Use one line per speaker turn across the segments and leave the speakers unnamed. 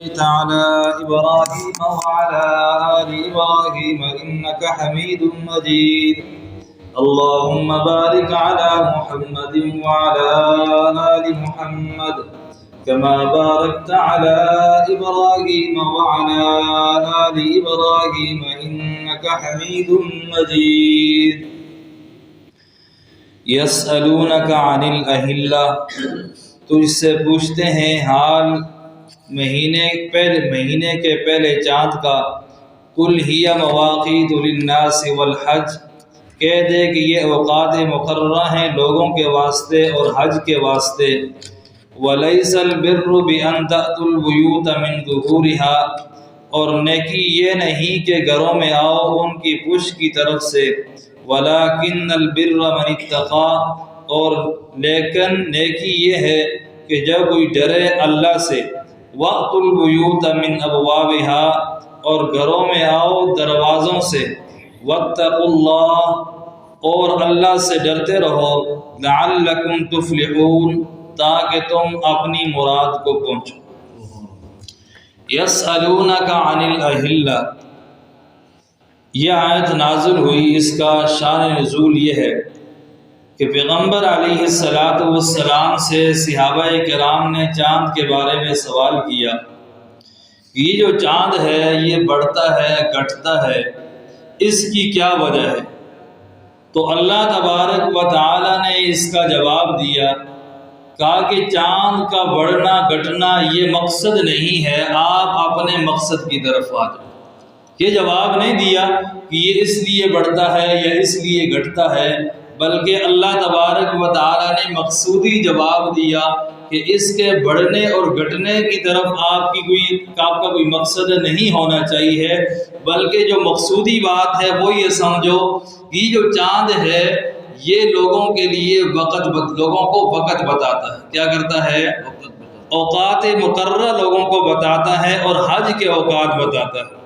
على إبراهيم وعلى آل إبراهيم إنك حميد مجيد اللهم بارك على محمد وعلى آل محمد كما باركت على إبراهيم وعلى آل إبراهيم إنك حميد مجيد يسألونك عن الأهلة تجھ سے پوچھتے ہیں حال مہینے کے پہلے چاند کا قل ہی مواقیت للناس والحج کہہ دے کہ یہ اوقات مقررہ ہیں لوگوں کے واسطے اور حج کے واسطے ولیس البر بان تأتوا البیوت من ظہورها اور نیکی یہ نہیں کہ گھروں میں آؤ ان کی پشت کی طرف سے ولکن البر من اتقى اور لیکن نیکی یہ ہے کہ جب کوئی ڈرے اللہ سے وَأْتُوا الْبُيُوتَ مِنْ أَبْوَابِهَا اور گھروں میں آؤ دروازوں سے وَاتَّقُوا اللَّهَ اور اللہ سے ڈرتے رہو لَعَلَّكُمْ تُفْلِحُونَ تاکہ تم اپنی مراد کو پہنچو يَسْأَلُونَكَ عَنِ الْأَهِلَّةِ یہ آیت نازل ہوئی اس کا شان نزول یہ ہے کہ پیغمبر علیہ السلام سے صحابہ کرام نے چاند کے بارے میں سوال کیا کہ یہ جو چاند ہے یہ بڑھتا ہے گھٹتا ہے اس کی کیا وجہ ہے تو اللہ تبارک و تعالی نے اس کا جواب دیا کہا کہ چاند کا بڑھنا گھٹنا یہ مقصد نہیں ہے آپ اپنے مقصد کی طرف آ جاؤ یہ جواب نہیں دیا کہ یہ اس لیے بڑھتا ہے یا اس لیے گھٹتا ہے بلکہ اللہ تبارک و تعالی نے مقصودی جواب دیا کہ اس کے بڑھنے اور گھٹنے کی طرف آپ کا کوئی مقصد نہیں ہونا چاہیے بلکہ جو مقصودی بات ہے وہ یہ سمجھو کہ جو چاند ہے یہ لوگوں کے لیے لوگوں کو وقت بتاتا ہے کیا کرتا ہے اوقات مقررہ لوگوں کو بتاتا ہے اور حج کے اوقات بتاتا ہے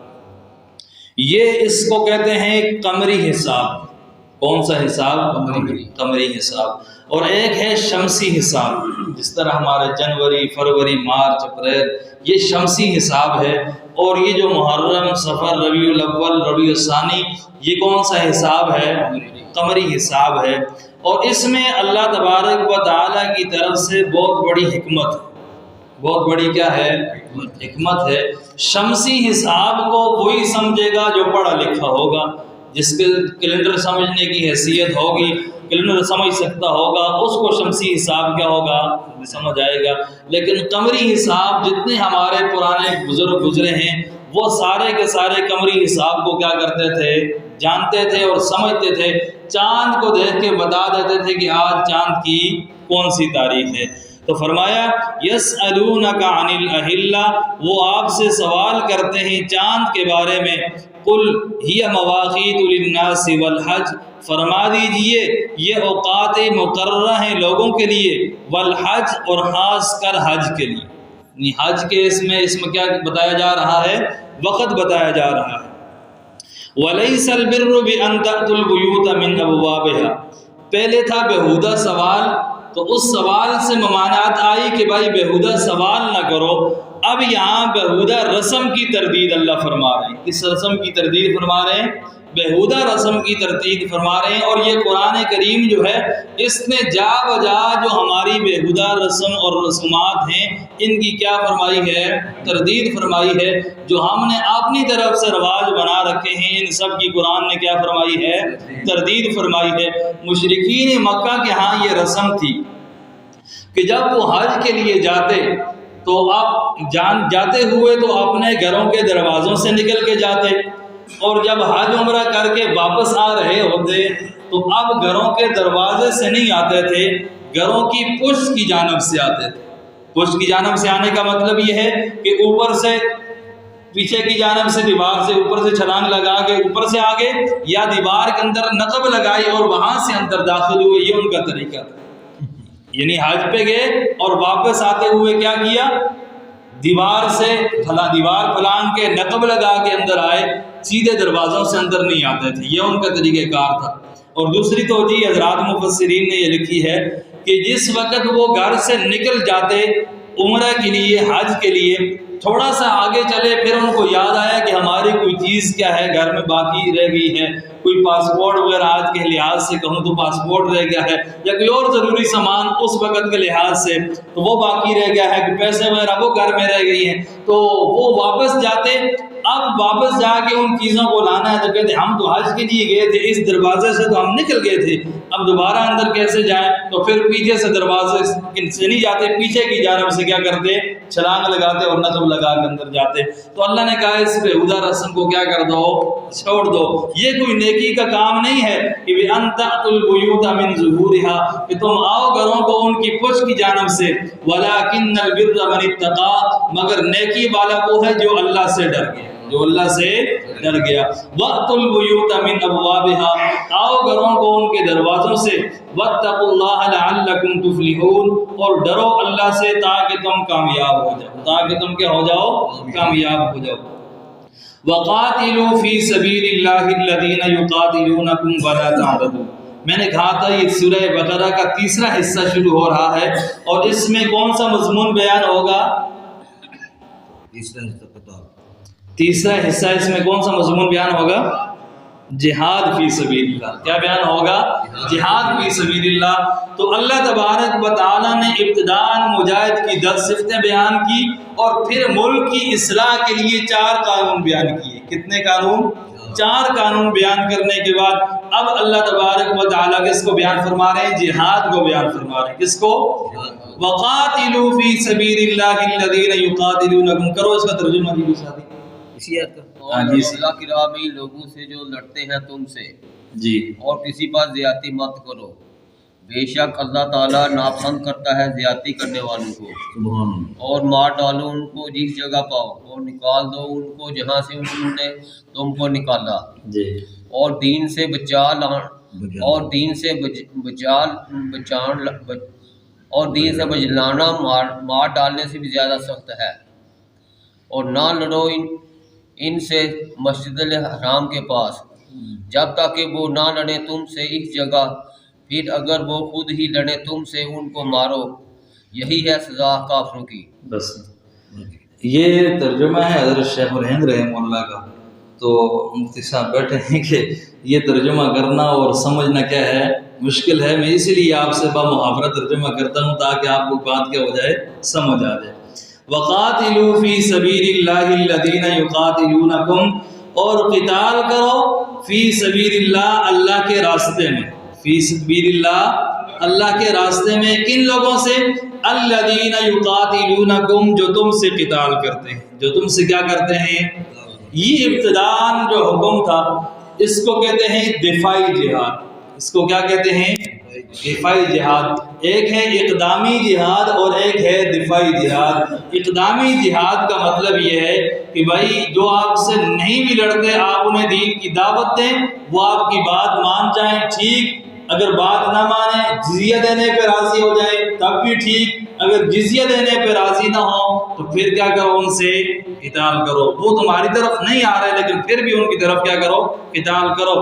یہ اس کو کہتے ہیں قمری حساب کون سا حساب قمری حساب اور ایک ہے شمسی حساب جس طرح ہمارے جنوری فروری مارچ اپریل یہ شمسی حساب ہے اور یہ جو محرم صفر ربیع الاول ربیع الثانی یہ کون سا حساب ہے قمری حساب ہے اور اس میں اللہ تبارک و تعالی کی طرف سے بہت بڑی حکمت ہے بہت بڑی کیا ہے حکمت ہے شمسی حساب کو وہی سمجھے گا جو پڑھا لکھا ہوگا جس کے کیلنڈر سمجھنے کی حیثیت ہوگی کیلنڈر سمجھ سکتا ہوگا اس کو شمسی حساب کیا ہوگا سمجھ آئے گا لیکن قمری حساب جتنے ہمارے پرانے بزرگ گزرے ہیں وہ سارے کے سارے قمری حساب کو کیا کرتے تھے جانتے تھے اور سمجھتے تھے چاند کو دیکھ کے بتا دیتے تھے کہ آج چاند کی کون سی تاریخ ہے تو فرمایا یسألونک عن الأہلہ وہ آپ سے سوال کرتے ہیں چاند کے بارے میں قل ہی مواقیت للناس والحج فرما دیجئے یہ اوقات مقررہ ہیں لوگوں کے لیے والحج اور خاص کر حج کے لیے حج کے اس میں کیا بتایا جا رہا ہے وقت بتایا جا رہا ہے ولیس البر بان تأتوا البیوت من ابوابها پہلے تھا بیہودہ سوال تو اس سوال سے ممانعت آئی کہ بھائی بیہودہ سوال نہ کرو اب یہاں بیہودہ رسم کی تردید اللہ فرما رہے ہیں کس رسم کی تردید فرما رہے ہیں بیہودہ رسم کی تردید فرما رہے ہیں اور یہ قرآن کریم جو ہے اس نے جا بجا جو ہماری بیہودہ رسم اور رسومات ہیں ان کی کیا فرمائی ہے تردید فرمائی ہے جو ہم نے اپنی طرف سے رواج بنا رکھے ہیں ان سب کی قرآن نے کیا فرمائی ہے تردید فرمائی ہے مشرکین مکہ کے ہاں یہ رسم تھی کہ جب وہ حج کے لیے جاتے تو آپ جاتے ہوئے تو اپنے گھروں کے دروازوں سے نکل کے جاتے اور جب حج عمرہ کر کے واپس آ رہے ہوتے تو اب گھروں کے دروازے سے نہیں آتے تھے گھروں کی پشت کی جانب سے آتے تھے پشت کی جانب سے آنے کا مطلب یہ ہے کہ اوپر سے پیچھے کی جانب سے دیوار سے اوپر سے چھلانگ لگا کے اوپر سے آگے یا دیوار کے اندر نقب لگائی اور وہاں سے اندر داخل ہوئے یہ ان کا طریقہ تھا یعنی حج پہ گئے اور واپس آتے ہوئے کیا کیا دیوار پھلانگ کے نقب لگا کے اندر آئے سیدھے دروازوں سے اندر نہیں آتے تھے یہ ان کا طریقہ کار تھا اور دوسری توجہ حضرات مفسرین نے یہ لکھی ہے کہ جس وقت وہ گھر سے نکل جاتے عمرہ کے لیے حج کے لیے تھوڑا سا آگے چلے پھر ان کو یاد آیا کہ ہماری کوئی چیز کیا ہے گھر میں باقی رہ گئی ہے، کوئی پاسپورٹ وغیرہ آج کے لحاظ سے کہوں تو پاسپورٹ رہ گیا ہے، یا کوئی اور ضروری سامان اس وقت کے لحاظ سے تو وہ باقی رہ گیا ہے، پیسے وغیرہ وہ گھر میں رہ گئی ہیں، تو وہ واپس جاتے۔ اب واپس جا کے ان چیزوں کو لانا ہے تو کہتے ہم تو حج کے لیے گئے تھے، اس دروازے سے تو ہم نکل گئے تھے، اب دوبارہ اندر کیسے جائیں؟ تو پھر پیچھے سے دروازے سے نہیں جاتے، پیچھے کی جانب سے کیا کرتے؟ چھلانگ لگاتے اور نصب لگا کے اندر جاتے۔ تو اللہ نے کہا اس بےہودہ رسم کو کیا کر دو؟ چھوڑ دو۔ یہ کوئی نیکی کا کام نہیں ہے کہ بِأَن تَأْتُوا الْبُيُوتَ مِن ظُهُورِهَا، کہ تم آؤ گھروں کو ان کی پشت کی جانب سے، وَلَكِنَّ الْبِرَّ مَنِ اتَّقَىٰ، مگر نیکی والا وہ ہے جو اللہ سے ڈر گیا، جو اللہ سے ڈر گیا۔ وَأْتُوا الْبُيُوتَ مِنْ أَبْوَابِهَا، آؤ گھروں کو ان کے دروازوں سے، وَاتَّقُوا اللَّهَ لَعَلَّكُمْ تُفْلِحُونَ، اور ڈرو اللہ سے تاکہ تم کامیاب ہو جاؤ، تاکہ تم کیا ہو جاؤ؟ کامیاب ہو جاؤ۔ وَقَاتِلُوا فِي سَبِيلِ اللَّهِ الَّذِينَ يُقَاتِلُونَكُمْ وَلَا تَعْتَدُوا۔ میں نے کہا تھا یہ سورہ بقرہ کا تیسرا حصہ شروع ہو رہا ہے، اور اس میں کون سا مضمون بیان ہوگا؟ تیسرا حصہ اس میں کون سا مضمون بیان ہوگا؟ جہاد فی سبیل اللہ۔ کیا بیان ہوگا؟ جہاد فی سبیل اللہ۔ تو اللہ تبارک و تعالیٰ نے ابتداءً مجاہد کی 10 صفتیں بیان کی، اور پھر ملک کی اصلاح کے لیے 4 قانون بیان کیے۔ کتنے قانون؟ 4 قانون بیان کرنے کے بعد اب اللہ تبارک و تعالیٰ کس کو بیان فرما رہے ہیں؟ جہاد کو بیان فرما رہے ہیں۔ کس کو؟ وَقَاتِلُوا فِي سَبِيلِ اللَّهِ الَّذِينَ يُقَاتِلُونَكُمْ۔ کرو اس کا ترجمہ بھی ساتھی۔
اور اللہ کی راہ میں لوگوں سے جو لڑتے ہیں تم سے،
جی،
اور کسی پر زیادتی مت کرو، بے شک اللہ تعالیٰ ناپسند کرتا ہے زیادتی کرنے والوں کو۔ اور مار ڈالو ان کو جس جگہ پاؤ، اور نکال دو ان کو جہاں سے انہوں نے تم کو نکالا،
جی،
اور دین سے بجلانا مار ڈالنے سے بھی زیادہ سخت ہے۔ اور نہ لڑو ان سے مسجد الحرام کے پاس جب تک کہ وہ نہ لڑیں تم سے اس جگہ، پھر اگر وہ خود ہی لڑیں تم سے ان کو مارو، یہی ہے سزا کافروں کی۔
بس یہ ترجمہ ہے حضرت شیخ الہند رحمہ اللہ کا۔ تو مفتی صاحب بیٹھے ہیں کہ یہ ترجمہ کرنا اور سمجھنا کیا ہے، مشکل ہے۔ میں اسی لیے آپ سے بمحاورہ ترجمہ کرتا ہوں تاکہ آپ کو بات کیا ہو جائے، سمجھ آ جائے۔ وَقَاتِلُوا فِي سَبِيلِ اللَّهِ الَّذِينَ يُقَاتِلُونَكُمْ، اور قتال کرو فی سبیل اللہ، اللہ کے راستے میں، فی سبیل اللہ، اللہ کے راستے میں۔ کن لوگوں سے؟ الَّذِينَ يُقَاتِلُونَكُمْ، جو تم سے قتال کرتے ہیں، جو تم سے کیا کرتے ہیں۔ یہ ابتداءً جو حکم تھا اس کو کہتے ہیں دفاعی جہاد۔ اس کو کیا کہتے ہیں؟ دفاعی جہاد۔ ایک ہے اقدامی جہاد اور ایک ہے دفاعی جہاد۔ اقدامی جہاد کا مطلب یہ ہے کہ بھائی جو آپ سے نہیں بھی لڑتے، آپ انہیں دین کی دعوت دیں، وہ آپ کی بات مان جائیں ٹھیک، اگر بات نہ مانیں، جزیہ دینے پہ راضی ہو جائے تب بھی ٹھیک، اگر جزیہ دینے پہ راضی نہ ہو تو پھر کیا کرو؟ ان سے قتال کرو۔ وہ تمہاری طرف نہیں آ رہے لیکن پھر بھی ان کی طرف کیا کرو؟ قتال کرو۔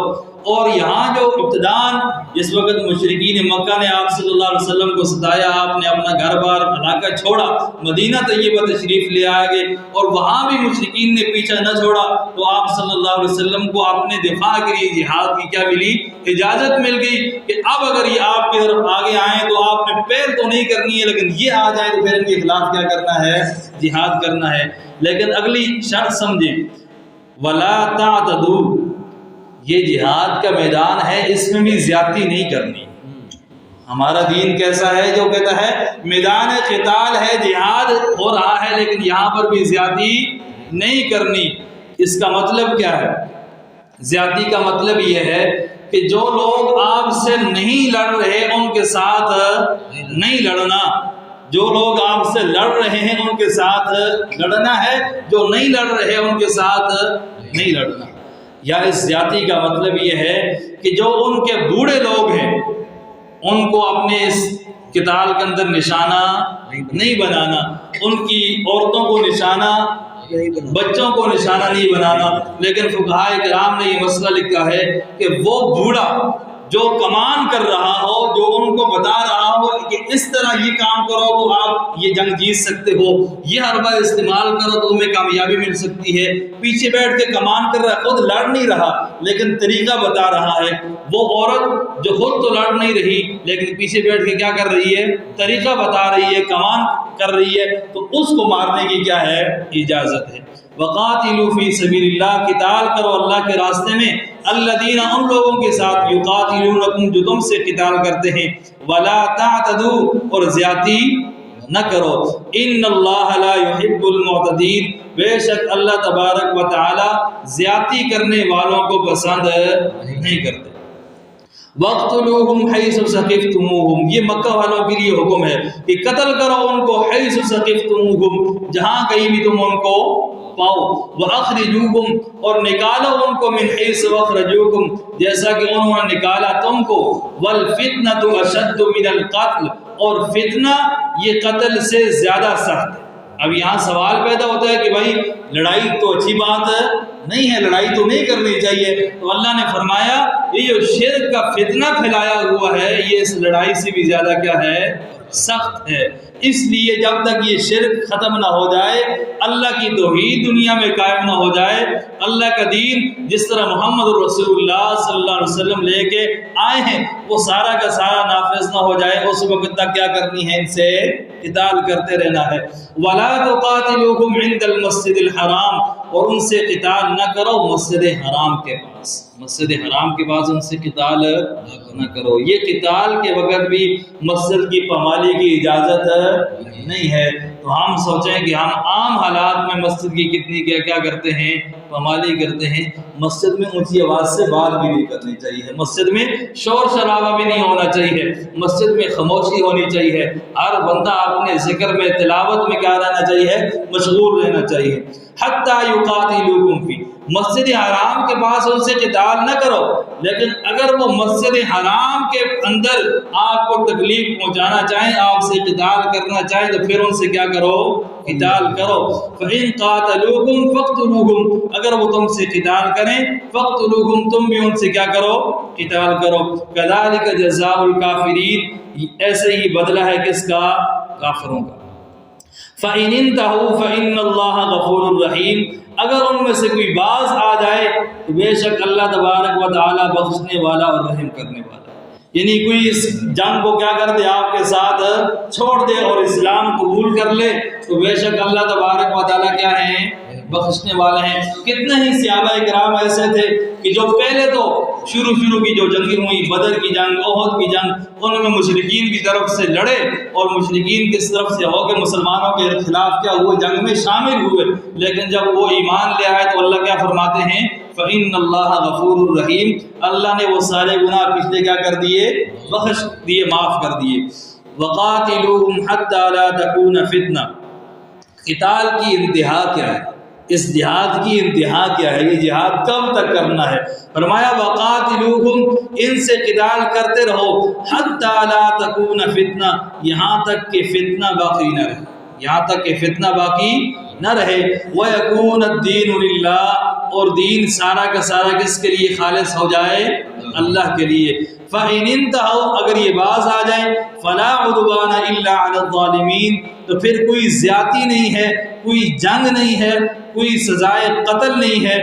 اور یہاں جو ابتداءً جس وقت مشرکین مکہ نے آپ صلی اللہ علیہ وسلم کو ستایا، آپ نے اپنا گھر بار علاقہ چھوڑا، مدینہ طیبہ تشریف لے آئے گے، اور وہاں بھی مشرکین نے پیچھا نہ چھوڑا، تو آپ صلی اللہ علیہ وسلم کو اپنے دفاع کے لیے جہاد کی کیا ملی؟ اجازت مل گئی کہ اب اگر یہ آپ کی طرف آگے آئیں تو آپ نے پہل تو نہیں کرنی ہے، لیکن یہ آ جائیں تو پھر ان کے خلاف کیا کرنا ہے؟ جہاد کرنا ہے۔ لیکن اگلی شرط سمجھیں، وَلَا تَعْتَدُوا، یہ جہاد کا میدان ہے، اس میں بھی زیادتی نہیں کرنی۔ ہمارا دین کیسا ہے جو کہتا ہے میدان قتال ہے، جہاد ہو رہا ہے لیکن یہاں پر بھی زیادتی نہیں کرنی۔ اس کا مطلب کیا ہے؟ زیادتی کا مطلب یہ ہے کہ جو لوگ آپ سے نہیں لڑ رہے ان کے ساتھ نہیں لڑنا، جو لوگ آپ سے لڑ رہے ہیں ان کے ساتھ لڑنا ہے، جو نہیں لڑ رہے ان کے ساتھ نہیں لڑنا۔ یا اس زیادتی کا مطلب یہ ہے کہ جو ان کے بوڑھے لوگ ہیں ان کو اپنے اس قتال کے اندر نشانہ نہیں بنانا، ان کی عورتوں کو نشانہ، بچوں کو نشانہ نہیں بنانا۔ لیکن فقہائے کرام نے یہ مسئلہ لکھا ہے کہ وہ بوڑھا جو کمان کر رہا ہو، جو ان کو بتا رہا ہو کہ اس طرح یہ کام کرو تو آپ یہ جنگ جیت سکتے ہو، یہ حربہ استعمال کرو تو تمہیں کامیابی مل سکتی ہے، پیچھے بیٹھ کے کمان کر رہا ہے، خود لڑ نہیں رہا لیکن طریقہ بتا رہا ہے، وہ عورت جو خود تو لڑ نہیں رہی لیکن پیچھے بیٹھ کے کیا کر رہی ہے، طریقہ بتا رہی ہے، کمان کر رہی ہے، تو اس کو مارنے کی کیا ہے، اجازت ہے۔ وقاتلوا فی سبیل اللہ، قتال کرو اللہ کے راستے میں، الذین، ان لوگوں کے ساتھ، یقاتلونکم، جو تم سے قتال کرتے ہیں، ولا تعتدوا، اور زیادتی نہ کرو، ان اللہ لا يحب المعتدین، بے شک اللہ تبارک و تعالی زیادتی کرنے والوں کو پسند نہیں کرتے۔ وَاقْتُلُوهُمْ حَيْثُ ثَقِفْتُمُوهُمْ، یہ مکہ والوں کے لیے حکم ہے کہ قتل کرو ان کو، حَيْثُ ثَقِفْتُمُوهُمْ، جہاں کہیں بھی تم ان کو پاؤ، وَأَخْرِجُوهُمْ، اور نکالو ان کو، مِنْ حَيْثُ أَخْرَجُوكُمْ، جیسا کہ انہوں نے نکالا تم کو، وَالْفِتْنَةُ أَشَدُّ مِنَ الْقَتْلِ، اور فتنہ یہ قتل سے زیادہ سخت ہے۔ اب یہاں سوال پیدا ہوتا ہے کہ بھائی لڑائی تو اچھی بات نہیں ہے، لڑائی تو نہیں کرنی چاہیے، تو اللہ نے فرمایا یہ جو شرک کا فتنہ پھیلایا ہوا ہے یہ اس لڑائی سے بھی زیادہ کیا ہے، سخت ہے۔ اس لیے جب تک یہ شرک ختم نہ ہو جائے، اللہ کی توحید دنیا میں قائم نہ ہو جائے، اللہ کا دین جس طرح محمد رسول اللہ صلی اللہ علیہ وسلم لے کے آئے ہیں وہ سارا کا سارا نافذ نہ ہو جائے، اس وقت تک کیا کرنی ہے، ان سے قتال کرتے رہنا ہے۔ وَلَا تُقَاتِلُوهُمْ عِنْدَ الْمَسْجِدِ الْحَرَامِ، اور ان سے قتال نہ کرو مسجد حرام کے پاس، مسجد حرام کے پاس ان سے قتال نہ کرو۔ یہ قتال کے وقت بھی مسجد کی پامالی کی اجازت نہیں ہے، تو ہم سوچیں کہ ہم عام حالات میں مسجد کی کتنی کیا کرتے ہیں، پامالی کرتے ہیں۔ مسجد میں اونچی آواز سے بات بھی نہیں کرنی چاہیے، مسجد میں شور شرابہ بھی نہیں ہونا چاہیے، مسجد میں خاموشی ہونی چاہیے، ہر بندہ اپنے ذکر میں، تلاوت میں کیا رہنا چاہیے، مشغول رہنا چاہیے۔ حتیٰ یقاتلوکم فی، مسجد حرام کے پاس ان سے قتال نہ کرو، لیکن اگر وہ مسجد حرام کے اندر آپ کو تکلیف پہنچانا چاہیں، آپ سے قتال کرنا چاہیں، تو پھر ان سے کیا کرو، قتال کرو۔ فَإِن قَاتَلُوكُمْ فَاقْتُلُوهُمْ، اگر وہ تم سے قتال کریں، فَاقْتُلُوهُمْ، تم بھی ان سے کیا کرو، قتال کرو۔ كَذَلِكَ جَزَاءُ الْكَافِرِينَ، ایسے ہی بدلہ ہے کس کا، کافروں کا۔ فَإِنِ انْتَهُوا فَإِنَّ اللَّهَ غَفُورٌ رَحِيمٌ، اگر ان میں سے کوئی باز آ جائے تو بے شک اللہ تبارک و تعالی بخشنے والا اور رحم کرنے والا، یعنی کوئی اس جنگ کو کیا کر دے، آپ کے ساتھ چھوڑ دے اور اسلام قبول کر لے، تو بے شک اللہ تبارک و تعالی کیا ہیں، بخشنے والے ہیں۔ کتنے ہی صحابہ کرام ایسے تھے کہ جو پہلے تو شروع کی جو جنگیں ہوئی، بدر کی جنگ، احد کی جنگ، ان میں مشرکین کی طرف سے لڑے اور مشرکین کی طرف سے ہو کے مسلمانوں کے خلاف کیا ہوئے، جنگ میں شامل ہوئے، لیکن جب وہ ایمان لے آئے تو اللہ کیا فرماتے ہیں، فَإِنَّ اللَّهَ غَفُورٌ رَحِيمٌ، اللہ نے وہ سارے گناہ پچھلے کیا کر دیے، بخش دیے، معاف کر دیے۔ وَقَاتِلُوهُمْ حَتَّى لَا تَكُونَ فِتْنَةٌ، قتال کی انتہا کیا ہے، اس جہاد کی انتہا کیا ہے، یہ جہاد کب تک کرنا ہے؟ فرمایا وَقَاتِلُوهُمْ، ان سے قتال کرتے رہو، حَتَّى لَا تَكُونَ فِتْنَةٌ، یہاں تک کہ فتنہ باقی نہ رہے، یہاں تک کہ فتنہ باقی نہ رہے، وَيَكُونَ الدِّينُ لِلَّهِ، اور دین سارا کا سارا کس کے لیے خالص ہو جائے، اللہ کے لیے۔ فَإِنِ انْتَهَوْا، اگر یہ باز آ جائیں، فَلَا عُدْوَانَ إِلَّا عَلَى الظَّالِمِينَ، تو پھر کوئی زیادتی نہیں ہے، کوئی جنگ نہیں ہے، کوئی سزائے قتل نہیں ہے،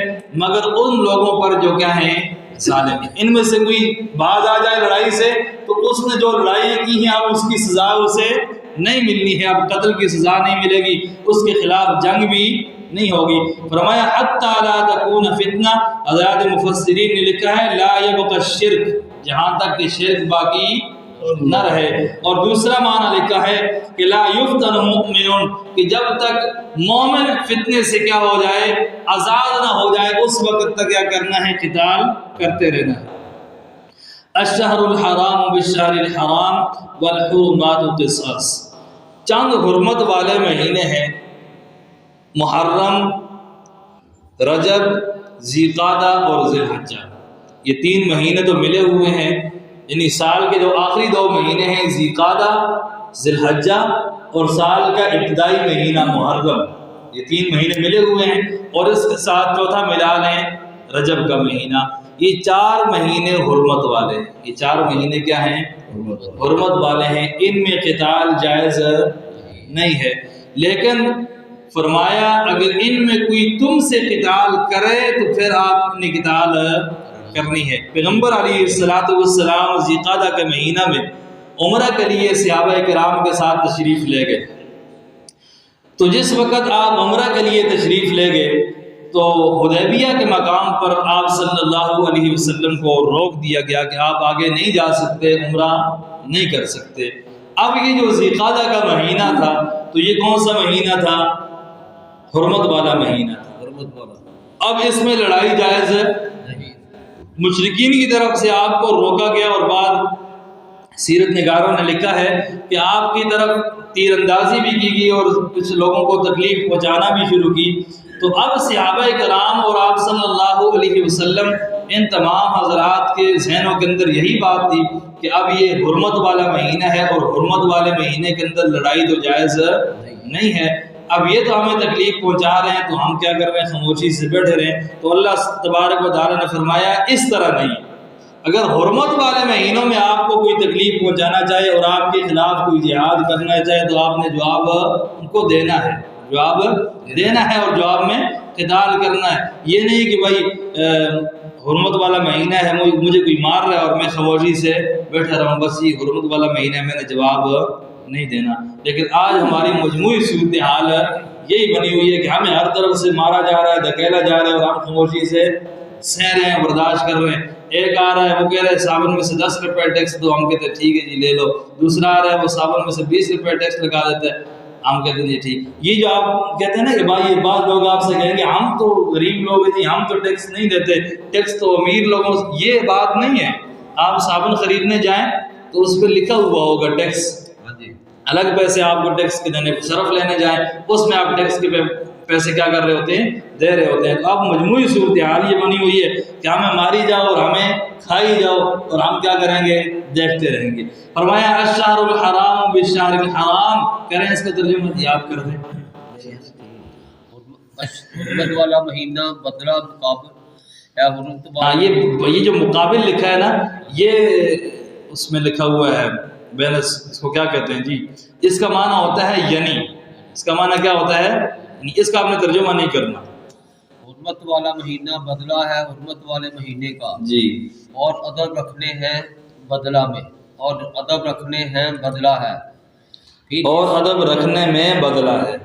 مگر ان لوگوں پر جو کیا ہیں، ظالم ہیں۔ ان میں سے کوئی باز آ جائے لڑائی سے تو اس نے جو لڑائی کی ہیں اب اس کی سزا اسے نہیں ملنی ہے، اب قتل کی سزا نہیں ملے گی، اس کے خلاف جنگ بھی نہیں ہوگی۔ فرمایا حَتَّى لَا تَكُونَ فِتْنَةٌ، حضرات مفسرین نے لکھا ہے لا يَبْقَى الشِّرْك، جہاں تک کہ شرک باقی نہ رہے، اور دوسرا معنی لکھا ہے کہ لا يُفْتَنُ مُؤْمِنٌ، کہ جب تک مومن فتنے سے کیا ہو جائے، آزاد نہ ہو جائے، اس وقت تک کیا کرنا ہے، قتال کرتے رہنا ہے۔ الشہر الحرام بالشہر الحرام والحرمات قصاص، چند حرمت والے مہینے ہیں، محرم، رجب، ذی قعدہ اور ذی الحجہ، یہ تین مہینے تو ملے ہوئے ہیں، یعنی سال کے جو آخری دو مہینے ہیں ذی قعدہ، ذی الحجہ، اور سال کا ابتدائی مہینہ محرم، یہ تین مہینے ملے ہوئے ہیں، اور اس کے ساتھ چوتھا ملا لیں رجب کا مہینہ۔ یہ 4 مہینے حرمت والے ہیں، یہ 4 مہینے کیا ہیں؟ حرمت والے ہیں، ان میں قتال جائز نہیں ہے۔ لیکن فرمایا اگر ان میں کوئی تم سے قتال کرے تو پھر آپ نے قتال کرنی ہے۔ پیغمبر علیہ السلام ذی قعدہ کے مہینہ میں عمرہ کے لیے صحابہ کرام کے ساتھ تشریف لے گئے، تو جس وقت آپ عمرہ کے لیے تشریف لے گئے تو حدیبیہ کے مقام پر آپ صلی اللہ علیہ وسلم کو روک دیا گیا کہ آپ آگے نہیں جا سکتے، عمرہ نہیں کر سکتے۔ اب یہ جو ذی قعدہ کا مہینہ تھا تو یہ کون سا مہینہ تھا؟ حرمت والا مہینہ تھا۔ اب اس میں لڑائی جائز ہے، مشرکین کی طرف سے آپ کو روکا گیا، اور بعد سیرت نگاروں نے لکھا ہے کہ آپ کی طرف تیر اندازی بھی کی گئی اور کچھ لوگوں کو تکلیف پہنچانا بھی شروع کی۔ تو اب صحابہ کرام اور آپ صلی اللہ علیہ وسلم ان تمام حضرات کے ذہنوں کے اندر یہی بات تھی کہ اب یہ حرمت والا مہینہ ہے اور حرمت والے مہینے کے اندر لڑائی تو جائز نہیں ہے، اب یہ تو ہمیں تکلیف پہنچا رہے ہیں تو ہم کیا کر رہے ہیں؟ خاموشی سے بیٹھے رہیں۔ تو اللہ تبارک و تعالیٰ نے فرمایا اس طرح نہیں، اگر حرمت والے مہینوں میں آپ کو کوئی تکلیف پہنچانا چاہے اور آپ کے خلاف کوئی جہاد کرنا چاہے تو آپ نے جواب ان کو دینا ہے، جواب دینا ہے اور جواب میں قتال کرنا ہے۔ یہ نہیں کہ بھائی حرمت والا مہینہ ہے، مجھے کوئی مار رہا ہے اور میں خاموشی سے بیٹھا رہا ہوں، بس یہ حرمت والا مہینہ ہے میں نے جواب نہیں دینا۔ لیکن آج ہماری مجموعی صورتحال یہی بنی ہوئی ہے کہ ہمیں ہر طرف سے مارا جا رہا ہے، دھکیلا جا رہا ہے اور ہم خاموشی سے سہ رہے ہیں، برداشت کر رہے ہیں۔ ایک آ رہا ہے وہ کہہ رہا ہے صابن میں سے 10 روپے ٹیکس دو، ہم کہتے ہیں ٹھیک ہے جی لے لو۔ دوسرا آ رہا ہے وہ صابن میں سے 20 روپے ٹیکس لگا دیتا ہے، ہم کہتے ہیں جی ٹھیک۔ یہ جو آپ کہتے ہیں نا کہ بھائی یہ بعض لوگ آپ سے کہیں گے ہم تو غریب لوگ ہیں جی، ہم تو ٹیکس نہیں دیتے، ٹیکس تو امیر لوگوں سے، یہ بات نہیں ہے۔ آپ صابن خریدنے جائیں تو اس پہ لکھا ہوا ہوگا ٹیکس، الگ پیسے آپ کو ٹیکس کے دینے، صرف لینے جائیں اس میں آپ ٹیکس کے پیسے کیا کر رہے ہوتے ہیں؟ دے رہے ہوتے ہیں۔ تو اب مجموعی صورتحال یہ بنی ہوئی ہے کہ ہمیں ماری جاؤ اور ہمیں کھائی جاؤ اور ہم کیا کریں گے؟ دیکھتے رہیں گے۔ فرمایا الشہر الحرام بالشہر الحرام، کریں اس کا ترجمہ یاد کر دیں۔
حرمت والا مہینہ بدلہ مقابل ہے حرمت والا،
یہ جو مقابل لکھا ہے نا یہ اس میں لکھا ہوا ہے بینس، اس کو کیا کہتے ہیں جی؟ اس کا معنی ہوتا ہے یعنی، اس کا معنی کیا ہوتا ہے؟ اس کا آپ نے ترجمہ نہیں کرنا۔
حرمت والا مہینہ بدلہ ہے حرمت والے مہینے کا
جی،
اور ادب رکھنے ہیں بدلہ میں، اور ادب رکھنے ہیں بدلہ ہے،
اور ادب رکھنے میں بدلہ ہے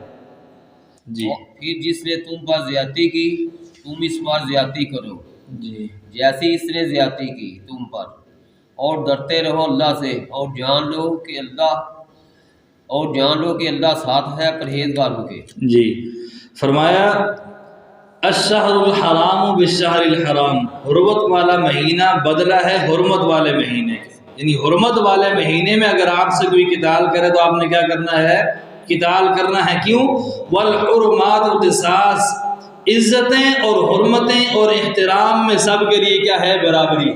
جی۔
پھر جس نے تم پر زیادتی کی تم اس پر زیادتی کرو
جی،
جیسی اس نے زیادتی کی تم پر، اور ڈرتے رہو اللہ سے، اور جان لو کہ اللہ ساتھ ہے پرہیزگاروں کے۔
جی، فرمایا الشہر الحرام بالشہر الحرام، حرمت والا مہینہ بدلہ ہے حرمت والے مہینے کے، یعنی حرمت والے مہینے میں اگر آپ سے کوئی قتال کرے تو آپ نے کیا کرنا ہے؟ قتال کرنا ہے۔ کیوں؟ والحرمات قصاص، عزتیں اور حرمتیں اور احترام میں سب کے لیے کیا ہے؟ برابری۔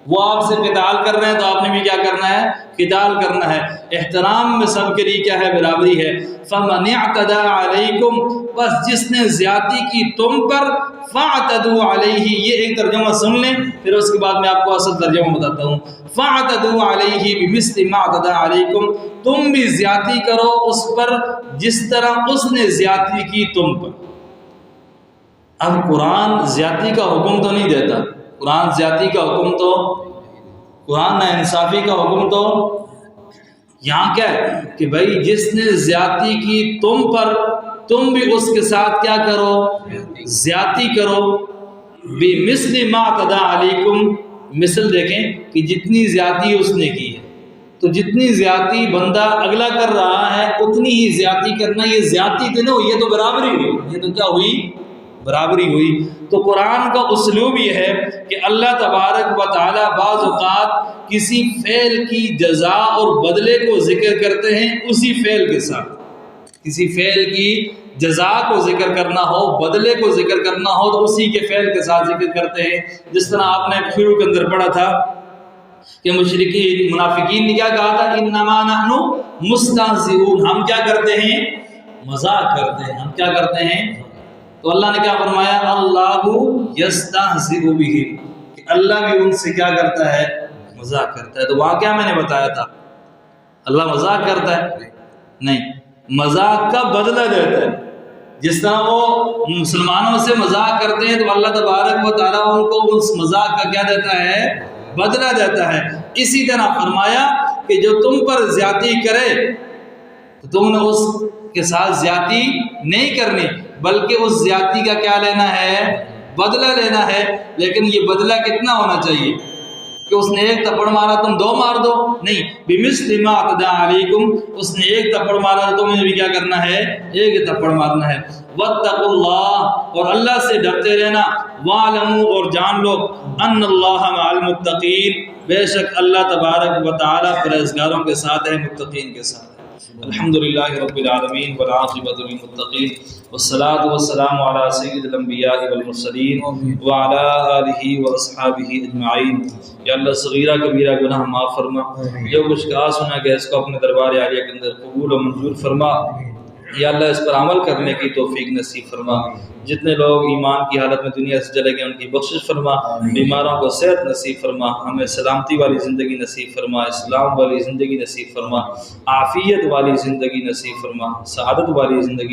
وہ آپ سے قتال کر رہے ہیں تو آپ نے بھی کیا کرنا ہے؟ قتال کرنا ہے۔ احترام میں سب کے لیے کیا ہے؟ برابری ہے۔ فَمَنِ اعْتَدَىٰ عَلَيْكُمْ، بس جس نے زیادتی کی تم پر، فَاعْتَدُوا عَلَيْهِ، یہ ایک ترجمہ سن لیں پھر اس کے بعد میں آپ کو اصل ترجمہ بتاتا ہوں۔ فَاعْتَدُوا عَلَيْهِ بِمِثْلِ مَا اعْتَدَىٰ عَلَيْكُمْ، تم بھی زیادتی کرو اس پر جس طرح اس نے زیادتی کی تم پر۔ اب قرآن زیادتی کا حکم تو نہیں دیتا، قرآن زیادتی کا حکم تو، قرآن نا انصافی کا حکم تو یہاں کیا ہے کہ بھائی جس نے زیادتی کی تم پر تم بھی اس کے ساتھ کیا کرو؟ زیادتی کرو۔ بِمِثْلِ مَا اعْتَدَىٰ عَلَيْكُمْ، مثل دیکھیں کہ جتنی زیادتی اس نے کی ہے تو جتنی زیادتی بندہ اگلا کر رہا ہے اتنی ہی زیادتی کرنا، یہ زیادتی تو نہیں، یہ تو برابری ہوئی، یہ تو کیا ہوئی؟ برابری ہوئی۔ تو قرآن کا اسلوب یہ ہے کہ اللہ تبارک و تعالیٰ بعض اوقات کسی فعل کی جزا اور بدلے کو ذکر کرتے ہیں اسی فعل کے ساتھ، کسی فعل کی جزا کو ذکر کرنا ہو، بدلے کو ذکر کرنا ہو تو اسی کے فعل کے ساتھ ذکر کرتے ہیں۔ جس طرح آپ نے شروع کے اندر پڑھا تھا کہ مشرکین منافقین نے کیا کہا تھا؟ انما نحن مستہزئون، ہم کیا کرتے ہیں؟ مذاق کرتے ہیں، ہم کیا کرتے ہیں؟ تو اللہ نے کیا فرمایا؟ اللہ یستہزئ بہم، اللہ بھی ان سے کیا کرتا ہے؟ مذاق کرتا ہے۔ تو وہاں کیا میں نے بتایا تھا؟ اللہ مذاق کرتا ہے؟ نہیں، مذاق کا بدلہ دیتا ہے۔ جس طرح وہ مسلمانوں سے مذاق کرتے ہیں تو اللہ تبارک و تعالیٰ ان کو اس مذاق کا کیا دیتا ہے؟ بدلہ دیتا ہے۔ اسی طرح فرمایا کہ جو تم پر زیادتی کرے تو تم نے اس کے ساتھ زیادتی نہیں کرنی، بلکہ اس زیادتی کا کیا لینا ہے؟ بدلہ لینا ہے۔ لیکن یہ بدلہ کتنا ہونا چاہیے کہ اس نے ایک تھپڑ مارا تم دو مار دو؟ نہیں، بمثل ما اعتدى علیکم، اس نے ایک تھپڑ مارا تو تم نے بھی کیا کرنا ہے؟ ایک تھپڑ مارنا ہے۔ واتقوا اللہ، اور اللہ سے ڈرتے رہنا۔ واعلموا، اور جان لو، ان اللہ مع المتقین، بے شک اللہ تبارک و تعالی پرہیزگاروں کے ساتھ ہے، متقین کے ساتھ ہے۔ الحمدللہ رب العالمین والعاقبۃ للمتقین، والصلاة والسلام علی سید الانبیاء والمرسلین وعلی آلہ واصحابہ اجمعین۔ یا اللہ صغیرہ کبیرہ گناہ معاف فرما، جو کچھ کہا سنا گیا اس کو اپنے دربار عالیہ کے اندر قبول و منظور فرما۔ یا اللہ اس پر عمل کرنے کی توفیق نصیب فرما۔ جتنے لوگ ایمان کی حالت میں دنیا سے چلے گئے ان کی بخشش فرما، بیماروں کو صحت نصیب فرما، ہمیں سلامتی والی زندگی نصیب فرما، اسلام والی زندگی نصیب فرما، عافیت والی زندگی نصیب فرما، سعادت والی زندگی